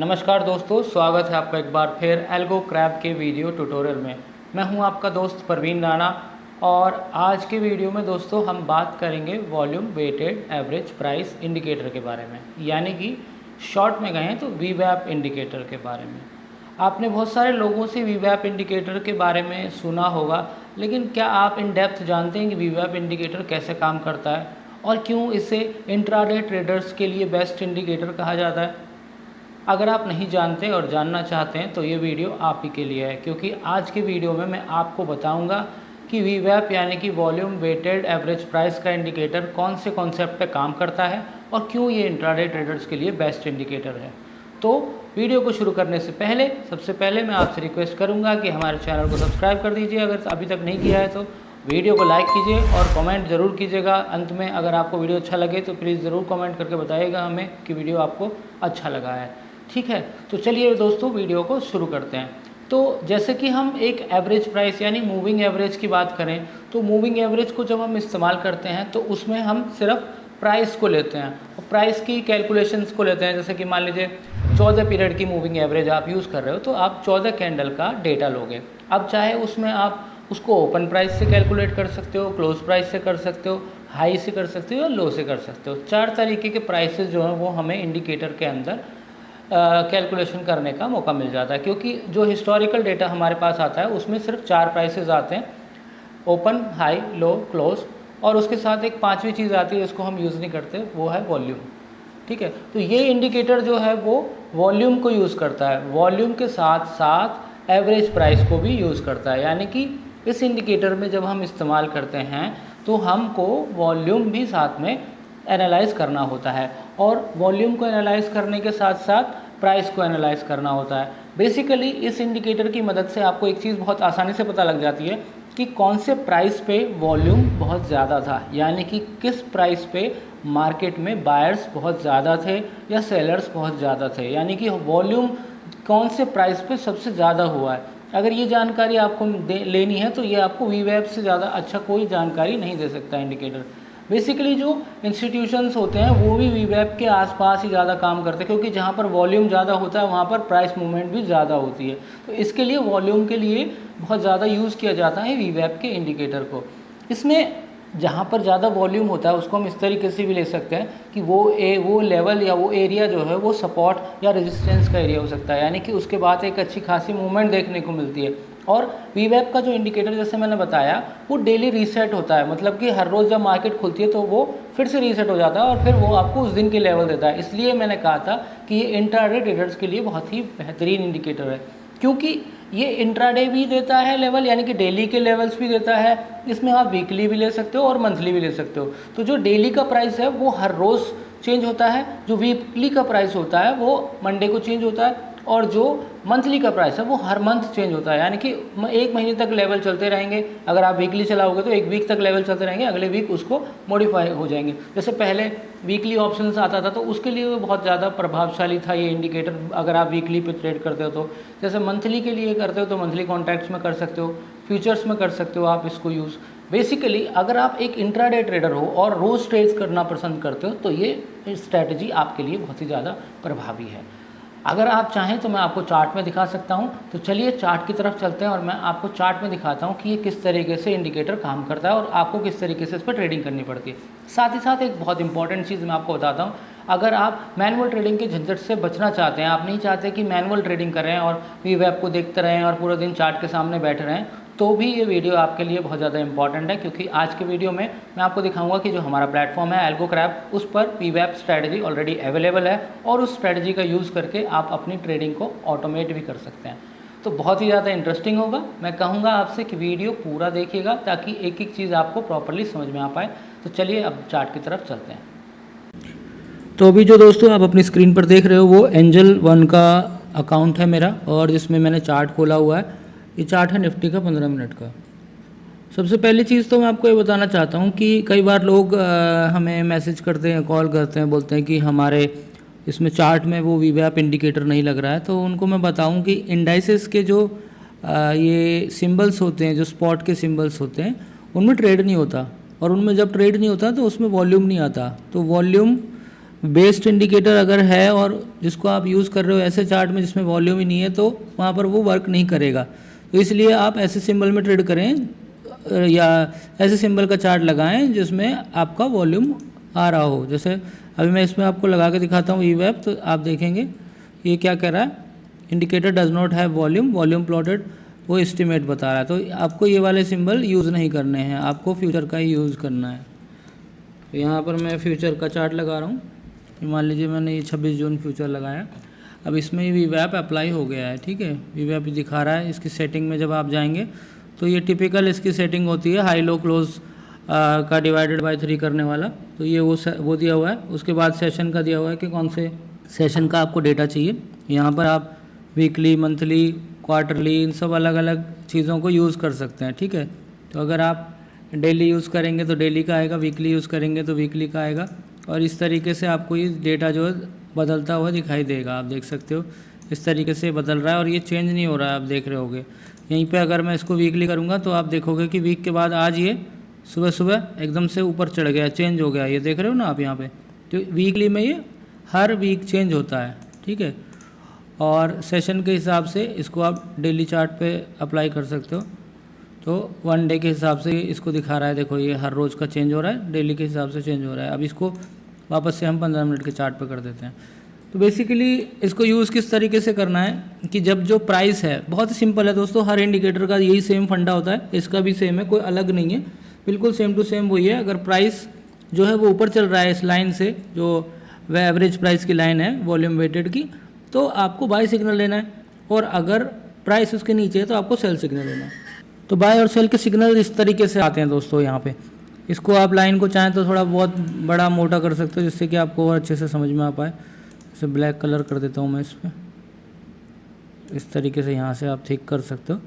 नमस्कार दोस्तों, स्वागत है आपका एक बार फिर एल्गो क्रैब के वीडियो ट्यूटोरियल में। मैं हूं आपका दोस्त परवीन राणा और आज के वीडियो में दोस्तों हम बात करेंगे volume weighted average price indicator के बारे में, यानी कि शॉर्ट में कहें तो वीवैप इंडिकेटर के बारे में। आपने बहुत सारे लोगों से वीवैप इंडिकेटर के बारे में सुना होगा, लेकिन क्या आप इन डेप्थ जानते हैं कि वीवैप इंडिकेटर कैसे काम करता है और क्यों इसे इंट्राडे ट्रेडर्स के लिए बेस्ट इंडिकेटर कहा जाता है? अगर आप नहीं जानते और जानना चाहते हैं तो ये वीडियो आप ही के लिए है, क्योंकि आज की वीडियो में मैं आपको बताऊंगा कि वीवैप यानी कि वॉल्यूम वेटेड एवरेज प्राइस का इंडिकेटर कौन से कॉन्सेप्ट पे काम करता है और क्यों ये इंट्राडे ट्रेडर्स के लिए बेस्ट इंडिकेटर है। तो वीडियो को शुरू करने से पहले सबसे पहले मैं आपसे रिक्वेस्ट करूँगा कि हमारे चैनल को सब्सक्राइब कर दीजिए अगर अभी तक नहीं किया है तो। वीडियो को लाइक कीजिए और कमेंट ज़रूर कीजिएगा अंत में। अगर आपको वीडियो अच्छा लगे तो प्लीज़ ज़रूर कमेंट करके बताइएगा हमें कि वीडियो आपको अच्छा लगा है। ठीक है, तो चलिए दोस्तों वीडियो को शुरू करते हैं। तो जैसे कि हम एक एवरेज प्राइस यानी मूविंग एवरेज की बात करें तो मूविंग एवरेज को जब हम इस्तेमाल करते हैं तो उसमें हम सिर्फ प्राइस को लेते हैं और प्राइस की कैलकुलेशंस को लेते हैं। जैसे कि मान लीजिए 14 पीरियड की मूविंग एवरेज आप यूज़ कर रहे हो तो आप 14 कैंडल का डेटा लोगे। अब चाहे उसमें आप उसको ओपन प्राइस से कैलकुलेट कर सकते हो, क्लोज प्राइस से कर सकते हो, हाई से कर सकते हो या लो से कर सकते हो। 4 तरीके के प्राइसेस जो हैं वो हमें इंडिकेटर के अंदर कैलकुलेशन करने का मौका मिल जाता है, क्योंकि जो हिस्टोरिकल डेटा हमारे पास आता है उसमें सिर्फ 4 प्राइसेस आते हैं, ओपन, हाई, लो, क्लोज, और उसके साथ एक 5वीं चीज़ आती है जिसको हम यूज़ नहीं करते, वो है वॉल्यूम। ठीक है, तो ये इंडिकेटर जो है वो वॉल्यूम को यूज़ करता है, वॉल्यूम के साथ साथ एवरेज प्राइस को भी यूज़ करता है। यानी कि इस इंडिकेटर में जब हम इस्तेमाल करते हैं तो हमको वॉल्यूम भी साथ में एनालाइज करना होता है और वॉल्यूम को एनालाइज करने के साथ साथ प्राइस को एनालाइज करना होता है। बेसिकली इस इंडिकेटर की मदद से आपको एक चीज़ बहुत आसानी से पता लग जाती है कि कौन से प्राइस पे वॉल्यूम बहुत ज़्यादा था, यानी कि किस प्राइस पे मार्केट में बायर्स बहुत ज़्यादा थे या सेलर्स बहुत ज़्यादा थे, यानी कि वॉल्यूम कौन से प्राइस पे सबसे ज़्यादा हुआ है। अगर ये जानकारी आपको लेनी है तो ये आपको वीवैप से ज़्यादा अच्छा कोई जानकारी नहीं दे सकता इंडिकेटर। बेसिकली जो इंस्टीट्यूशंस होते हैं वो भी वीवैप के आसपास ही ज़्यादा काम करते हैं, क्योंकि जहाँ पर वॉल्यूम ज़्यादा होता है वहाँ पर प्राइस मूवमेंट भी ज़्यादा होती है। तो इसके लिए वॉल्यूम के लिए बहुत ज़्यादा यूज़ किया जाता है वीवैप के इंडिकेटर को। इसमें जहाँ पर ज़्यादा वॉल्यूम होता है उसको हम इस तरीके से भी ले सकते हैं कि वो लेवल या वो एरिया जो है वो सपोर्ट या रेजिस्टेंस का एरिया हो सकता है, यानी कि उसके बाद एक अच्छी खासी मूवमेंट देखने को मिलती है। और वीवैप का जो इंडिकेटर जैसे मैंने बताया वो डेली रीसेट होता है, मतलब कि हर रोज़ जब मार्केट खुलती है तो वो फिर से रीसेट हो जाता है और फिर वो आपको उस दिन के लेवल देता है। इसलिए मैंने कहा था कि ये इंट्राडे ट्रेडर्स के लिए बहुत ही बेहतरीन इंडिकेटर है, क्योंकि ये इंट्राडे भी देता है लेवल, यानी कि डेली के लेवल्स भी देता है। इसमें आप वीकली भी ले सकते हो और मंथली भी ले सकते हो। तो जो डेली का प्राइस है वो हर रोज़ चेंज होता है, जो वीकली का प्राइस होता है वो मंडे को चेंज होता है और जो मंथली का प्राइस है वो हर मंथ चेंज होता है, यानी कि 1 महीने तक लेवल चलते रहेंगे। अगर आप वीकली चलाओगे तो 1 वीक तक लेवल चलते रहेंगे, अगले वीक उसको मॉडिफाई हो जाएंगे। जैसे पहले वीकली ऑप्शंस आता था तो उसके लिए बहुत ज़्यादा प्रभावशाली था ये इंडिकेटर, अगर आप वीकली पे ट्रेड करते हो तो। जैसे मंथली के लिए करते हो तो मंथली कॉन्ट्रैक्ट्स में कर सकते हो, फ्यूचर्स में कर सकते हो आप इसको यूज़। बेसिकली अगर आप एक इंट्राडे ट्रेडर हो और रोज़ ट्रेड्स करना पसंद करते हो तो ये स्ट्रैटेजी आपके लिए बहुत ही ज़्यादा प्रभावी है। अगर आप चाहें तो मैं आपको चार्ट में दिखा सकता हूं, तो चलिए चार्ट की तरफ चलते हैं और मैं आपको चार्ट में दिखाता हूं कि ये किस तरीके से इंडिकेटर काम करता है और आपको किस तरीके से इस पर ट्रेडिंग करनी पड़ती है। साथ ही साथ एक बहुत इंपॉर्टेंट चीज़ मैं आपको बताता हूं, अगर आप मैनुअल ट्रेडिंग के झंझट से बचना चाहते हैं, आप नहीं चाहते कि मैनुअल ट्रेडिंग करें और वीवैप को देखते रहें और पूरा दिन चार्ट के सामने बैठे रहें, तो भी ये वीडियो आपके लिए बहुत ज़्यादा इंपॉर्टेंट है, क्योंकि आज के वीडियो में मैं आपको दिखाऊंगा कि जो हमारा प्लेटफॉर्म है एल्गो क्रैब, उस पर वीवैप स्ट्रैटेजी ऑलरेडी अवेलेबल है और उस स्ट्रैटेजी का यूज़ करके आप अपनी ट्रेडिंग को ऑटोमेट भी कर सकते हैं। तो बहुत ही ज़्यादा इंटरेस्टिंग होगा। मैं कहूँगा आपसे कि वीडियो पूरा देखिएगा ताकि एक एक चीज़ आपको प्रॉपरली समझ में आ पाए। तो चलिए अब चार्ट की तरफ चलते हैं। तो अभी जो दोस्तों आप अपनी स्क्रीन पर देख रहे हो वो एंजल वन का अकाउंट है मेरा, और जिसमें मैंने चार्ट खोला हुआ है। ये चार्ट है निफ्टी का 15 मिनट का। सबसे पहली चीज़ तो मैं आपको ये बताना चाहता हूँ कि कई बार लोग हमें मैसेज करते हैं, कॉल करते हैं, बोलते हैं कि हमारे इसमें चार्ट में वो वीवैप इंडिकेटर नहीं लग रहा है। तो उनको मैं बताऊँ कि इंडाइसेस के जो ये सिंबल्स होते हैं, जो स्पॉट के सिंबल्स होते हैं, उनमें ट्रेड नहीं होता, और उनमें जब ट्रेड नहीं होता तो उसमें वॉल्यूम नहीं आता। तो वॉल्यूम बेस्ड इंडिकेटर अगर है और जिसको आप यूज़ कर रहे हो ऐसे चार्ट में जिसमें वॉल्यूम ही नहीं है तो वहाँ पर वो वर्क नहीं करेगा। तो इसलिए आप ऐसे सिंबल में ट्रेड करें या ऐसे सिंबल का चार्ट लगाएं जिसमें आपका वॉल्यूम आ रहा हो। जैसे अभी मैं इसमें आपको लगा के दिखाता हूँ वीवेब, तो आप देखेंगे ये क्या कह रहा है, indicator does not have volume, volume plotted, वो एस्टिमेट बता रहा है। तो आपको ये वाले सिंबल यूज़ नहीं करने हैं, आपको फ्यूचर का ही यूज़ करना है। तो यहाँ पर मैं फ्यूचर का चार्ट लगा रहा हूँ। मान लीजिए मैंने ये 26 जून फ्यूचर लगाया। अब इसमें वीवैप अप्लाई हो गया है, ठीक है, वीवैप दिखा रहा है। इसकी सेटिंग में जब आप जाएंगे तो ये टिपिकल इसकी सेटिंग होती है, हाई लो क्लोज का डिवाइडेड बाय 3 करने वाला। तो ये वो दिया हुआ है। उसके बाद सेशन का दिया हुआ है कि कौन से सेशन का आपको डेटा चाहिए। यहाँ पर आप वीकली, मंथली, क्वार्टरली, इन सब अलग अलग चीज़ों को यूज़ कर सकते हैं, ठीक है। तो अगर आप डेली यूज़ करेंगे तो डेली का आएगा, वीकली यूज़ करेंगे तो वीकली का आएगा, और इस तरीके से आपको ये डेटा जो है बदलता हुआ दिखाई देगा। आप देख सकते हो इस तरीके से बदल रहा है और ये चेंज नहीं हो रहा है, आप देख रहे होगे। यहीं पे अगर मैं इसको वीकली करूँगा तो आप देखोगे कि वीक के बाद आज ये सुबह सुबह एकदम से ऊपर चढ़ गया, चेंज हो गया, ये देख रहे हो ना आप यहाँ पे। तो वीकली में ये हर वीक चेंज होता है, ठीक है। और सेशन के हिसाब से इसको आप डेली चार्ट पे अप्लाई कर सकते हो। तो 1 डे के हिसाब से इसको दिखा रहा है, देखो ये हर रोज़ का चेंज हो रहा है, डेली के हिसाब से चेंज हो रहा है। अब इसको वापस से हम 15 मिनट के चार्ट पे कर देते हैं। तो बेसिकली इसको यूज़ किस तरीके से करना है कि जब जो प्राइस है, बहुत ही सिंपल है दोस्तों, हर इंडिकेटर का यही सेम फंडा होता है, इसका भी सेम है, कोई अलग नहीं है, बिल्कुल सेम टू सेम वही है। अगर प्राइस जो है वो ऊपर चल रहा है इस लाइन से, जो वह एवरेज प्राइस की लाइन है वॉल्यूम वेटेड की, तो आपको बाय सिग्नल लेना है, और अगर प्राइस उसके नीचे है तो आपको सेल सिग्नल लेना है। तो बाय और सेल के सिग्नल इस तरीके से आते हैं दोस्तों यहाँ पे। इसको आप लाइन को चाहें तो थोड़ा बहुत बड़ा मोटा कर सकते हो जिससे कि आपको और अच्छे से समझ में आ पाए। जैसे ब्लैक कलर कर देता हूँ मैं इस पर, इस तरीके से यहाँ से आप ठीक कर सकते हो,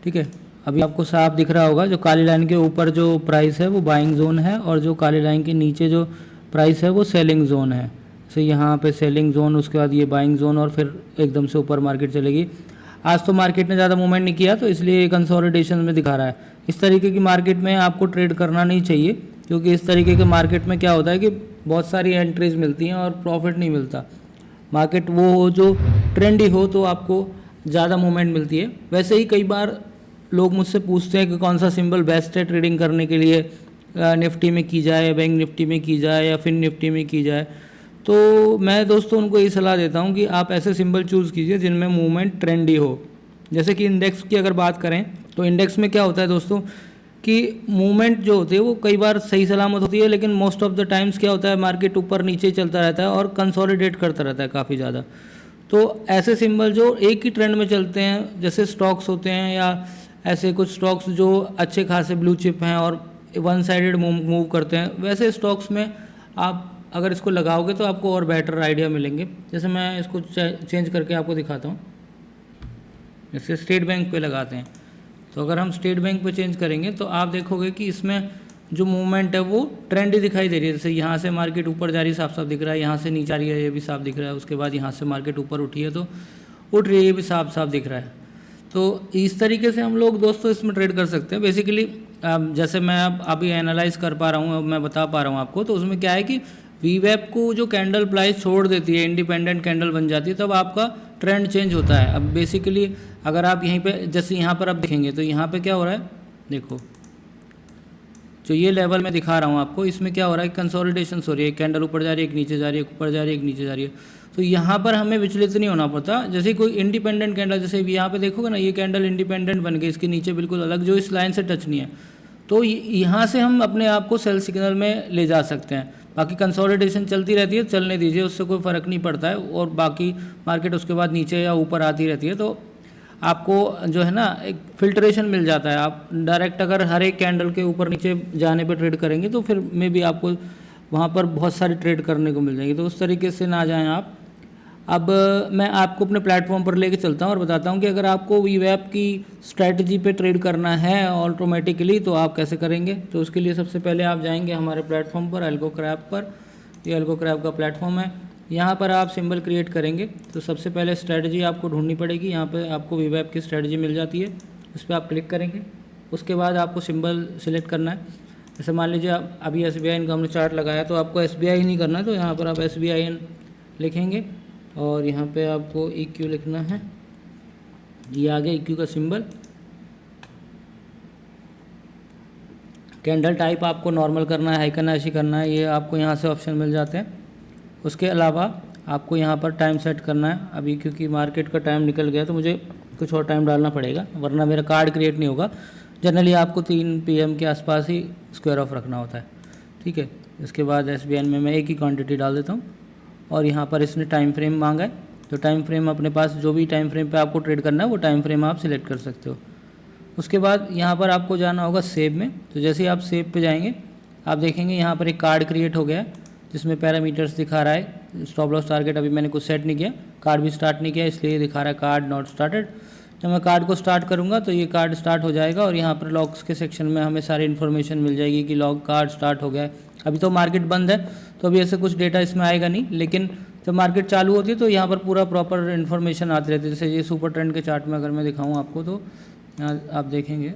ठीक है। अभी आपको साफ दिख रहा होगा, जो काली लाइन के ऊपर जो प्राइस है वो बाइंग जोन है, और जो काली लाइन के नीचे जो प्राइस है वो सेलिंग जोन है। जैसे यहाँ पे सेलिंग जोन, उसके बाद ये बाइंग जोन, और फिर एकदम से ऊपर मार्केट चलेगी। आज तो मार्केट ने ज़्यादा मूवमेंट नहीं किया तो इसलिए कंसोलिडेशन में दिखा रहा है। इस तरीके की मार्केट में आपको ट्रेड करना नहीं चाहिए, क्योंकि इस तरीके के मार्केट में क्या होता है कि बहुत सारी एंट्रीज मिलती हैं और प्रॉफिट नहीं मिलता। मार्केट वो हो जो ट्रेंडी हो तो आपको ज़्यादा मूवमेंट मिलती है। वैसे ही कई बार लोग मुझसे पूछते हैं कि कौन सा सिंबल बेस्ट है ट्रेडिंग करने के लिए, निफ्टी में की जाए, बैंक निफ्टी में की जाए, या फिर निफ्टी में की जाए। तो मैं दोस्तों उनको ये सलाह देता हूँ कि आप ऐसे सिंबल चूज़ कीजिए जिनमें मूवमेंट ट्रेंडी हो। जैसे कि इंडेक्स की अगर बात करें तो इंडेक्स में क्या होता है दोस्तों कि मूवमेंट जो होती है वो कई बार सही सलामत होती है, लेकिन मोस्ट ऑफ द टाइम्स क्या होता है, मार्केट ऊपर नीचे चलता रहता है और कंसोलिडेट करता रहता है काफ़ी ज़्यादा। तो ऐसे सिंबल जो एक ही ट्रेंड में चलते हैं, जैसे स्टॉक्स होते हैं, या ऐसे कुछ स्टॉक्स जो अच्छे खासे ब्लू चिप हैं और वन साइडेड मूव करते हैं, वैसे स्टॉक्स में आप अगर इसको लगाओगे तो आपको और बेटर आइडिया मिलेंगे। जैसे मैं इसको चेंज करके आपको दिखाता हूँ। जैसे स्टेट बैंक पे लगाते हैं, तो अगर हम स्टेट बैंक पे चेंज करेंगे तो आप देखोगे कि इसमें जो मूवमेंट है वो ट्रेंडी दिखाई दे रही है। जैसे यहाँ से मार्केट ऊपर जा रही है, साफ साफ दिख रहा है, यहाँ से नीचे आ रही है, ये भी साफ दिख रहा है, उसके बाद यहाँ से मार्केट ऊपर उठी है तो उठ रही है, ये भी साफ साफ दिख रहा है। तो इस तरीके से हम लोग दोस्तों इसमें ट्रेड कर सकते हैं। बेसिकली जैसे मैं अब अभी एनालाइज कर पा रहा हूँ, अब मैं बता पा रहा हूँ आपको, तो उसमें क्या है कि वीवेप को जो कैंडल प्राइस छोड़ देती है, इंडिपेंडेंट कैंडल बन जाती है, तब आपका ट्रेंड चेंज होता है। अब बेसिकली अगर आप यहीं पे, जैसे यहाँ पर आप देखेंगे तो यहाँ पे क्या हो रहा है, देखो जो ये लेवल मैं दिखा रहा हूँ आपको, इसमें क्या हो रहा है, कंसोलिडेशन हो रही है, कैंडल ऊपर जा रही है, एक नीचे जा रही है, ऊपर जा रही है, एक नीचे जा रही है। तो यहाँ पर हमें विचलित नहीं होना पड़ता। जैसे कोई इंडिपेंडेंट कैंडल, जैसे यहाँ पे देखोगे ना, ये कैंडल इंडिपेंडेंट बन गई, इसके नीचे बिल्कुल अलग, जो इस लाइन से टच नहीं है, तो यहाँ से हम अपने आप को सेल सिग्नल में ले जा सकते हैं। बाकी कंसोलिडेशन चलती रहती है, चलने दीजिए, उससे कोई फ़र्क नहीं पड़ता है, और बाकी मार्केट उसके बाद नीचे या ऊपर आती रहती है, तो आपको जो है ना एक फिल्ट्रेशन मिल जाता है। आप डायरेक्ट अगर हर एक कैंडल के ऊपर नीचे जाने पर ट्रेड करेंगे तो फिर में भी आपको वहाँ पर बहुत सारी ट्रेड करने को मिल जाएगी, तो उस तरीके से ना जाएं आप। अब मैं आपको अपने प्लेटफॉर्म पर लेके चलता हूँ और बताता हूँ कि अगर आपको वीवेप की स्ट्रैटेजी पे ट्रेड करना है ऑटोमेटिकली तो आप कैसे करेंगे। तो उसके लिए सबसे पहले आप जाएंगे हमारे प्लेटफॉर्म पर, एल्गो क्रैब पर। ये एल्गो क्रैब का प्लेटफॉर्म है, यहाँ पर आप सिंबल क्रिएट करेंगे तो सबसे पहले स्ट्रैटेजी आपको ढूंढनी पड़ेगी। यहाँ पे आपको वीवेप की स्ट्रैटेजी मिल जाती है, उस पर आप क्लिक करेंगे। उसके बाद आपको सिंबल सिलेक्ट करना है। जैसे मान लीजिए आप अभी SBIN का हमने चार्ट लगाया, तो आपको SBI नहीं करना है, तो यहाँ पर आप SBIN लिखेंगे और यहाँ पे आपको EQ लिखना है। ये आ गया EQ का सिंबल। कैंडल टाइप आपको नॉर्मल करना है, हाइकन ऐसी करना है, ये आपको यहाँ से ऑप्शन मिल जाते हैं। उसके अलावा आपको यहाँ पर टाइम सेट करना है। अभी क्योंकि मार्केट का टाइम निकल गया तो मुझे कुछ और टाइम डालना पड़ेगा, वरना मेरा कार्ड क्रिएट नहीं होगा। जनरली आपको 3 PM के आसपास ही स्क्वायर ऑफ रखना होता है, ठीक है। इसके बाद SBN में मैं एक ही क्वांटिटी डाल देता हूँ और यहाँ पर इसने टाइम फ्रेम मांगा है, तो टाइम फ्रेम अपने पास जो भी टाइम फ्रेम पे आपको ट्रेड करना है वो टाइम फ्रेम आप सिलेक्ट कर सकते हो। उसके बाद यहाँ पर आपको जाना होगा सेव में। तो जैसे ही आप सेव पे जाएंगे आप देखेंगे यहाँ पर एक कार्ड क्रिएट हो गया है जिसमें पैरामीटर्स दिखा रहा है। स्टॉप लॉस टारगेट अभी मैंने कुछ सेट नहीं किया, कार्ड भी स्टार्ट नहीं किया, इसलिए दिखा रहा है कार्ड नॉट स्टार्टेड। जब मैं कार्ड को स्टार्ट करूँगा तो ये कार्ड स्टार्ट हो जाएगा और यहाँ पर लॉग्स के सेक्शन में हमें सारी इन्फॉर्मेशन मिल जाएगी कि लॉग कार्ड स्टार्ट हो गया है। अभी तो मार्केट बंद है तो अभी ऐसे कुछ डेटा इसमें आएगा नहीं, लेकिन जब मार्केट चालू होती है तो यहाँ पर पूरा प्रॉपर इन्फॉर्मेशन आती रहती है। जैसे ये सुपर ट्रेंड के चार्ट में अगर मैं दिखाऊँ आपको, तो यहाँ आप देखेंगे,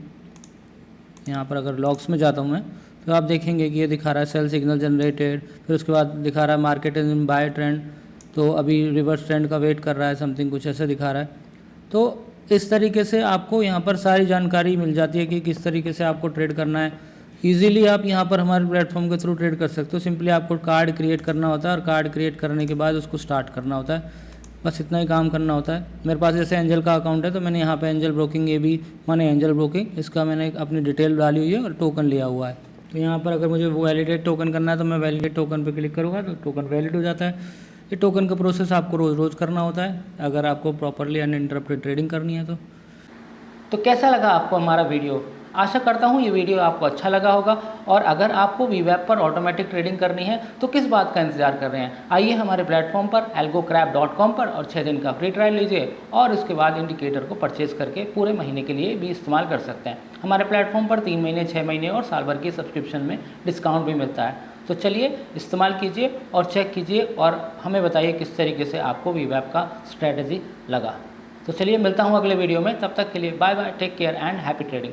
यहाँ पर अगर लॉग्स में जाता हूँ मैं, तो आप देखेंगे कि ये दिखा रहा है सेल सिग्नल जनरेटेड, फिर उसके बाद दिखा रहा है मार्केट इन बाय ट्रेंड, तो अभी रिवर्स ट्रेंड का वेट कर रहा है, समथिंग कुछ ऐसा दिखा रहा है। तो इस तरीके से आपको यहाँ पर सारी जानकारी मिल जाती है कि किस तरीके से आपको ट्रेड करना है। ईजिली आप यहाँ पर हमारे प्लेटफॉर्म के थ्रू ट्रेड कर सकते हो। सिंपली आपको कार्ड क्रिएट करना होता है और कार्ड क्रिएट करने के बाद उसको स्टार्ट करना होता है, बस इतना ही काम करना होता है। मेरे पास जैसे एंजल का अकाउंट है तो मैंने यहाँ पे एंजल ब्रोकिंग, ये भी माने एंजल ब्रोकिंग, इसका मैंने अपनी डिटेल डाली हुई है और टोकन लिया हुआ है। तो यहाँ पर अगर मुझे वैलिडेट टोकन करना है तो मैं वैलिडेट टोकन पे क्लिक करूँगा तो टोकन वैलिड हो जाता है। ये टोकन का प्रोसेस आपको रोज़ रोज़ करना होता है अगर आपको प्रॉपरली अनइंटरप्टेड ट्रेडिंग करनी है तो कैसा लगा आपको हमारा वीडियो? आशा करता हूँ ये वीडियो आपको अच्छा लगा होगा। और अगर आपको वीवेब पर ऑटोमेटिक ट्रेडिंग करनी है तो किस बात का इंतजार कर रहे हैं? आइए हमारे प्लेटफॉर्म पर algocrab.com पर और 6 दिन का फ्री ट्रायल लीजिए और उसके बाद इंडिकेटर को परचेज करके पूरे महीने के लिए भी इस्तेमाल कर सकते हैं। हमारे प्लेटफॉर्म पर 3 महीने, 6 महीने और साल भर की सब्सक्रिप्शन में डिस्काउंट भी मिलता है। तो चलिए इस्तेमाल कीजिए और चेक कीजिए और हमें बताइए किस तरीके से आपको वीवेब का स्ट्रैटेजी लगा। तो चलिए मिलता हूँ अगले वीडियो में, तब तक के लिए bye bye, take care and happy trading.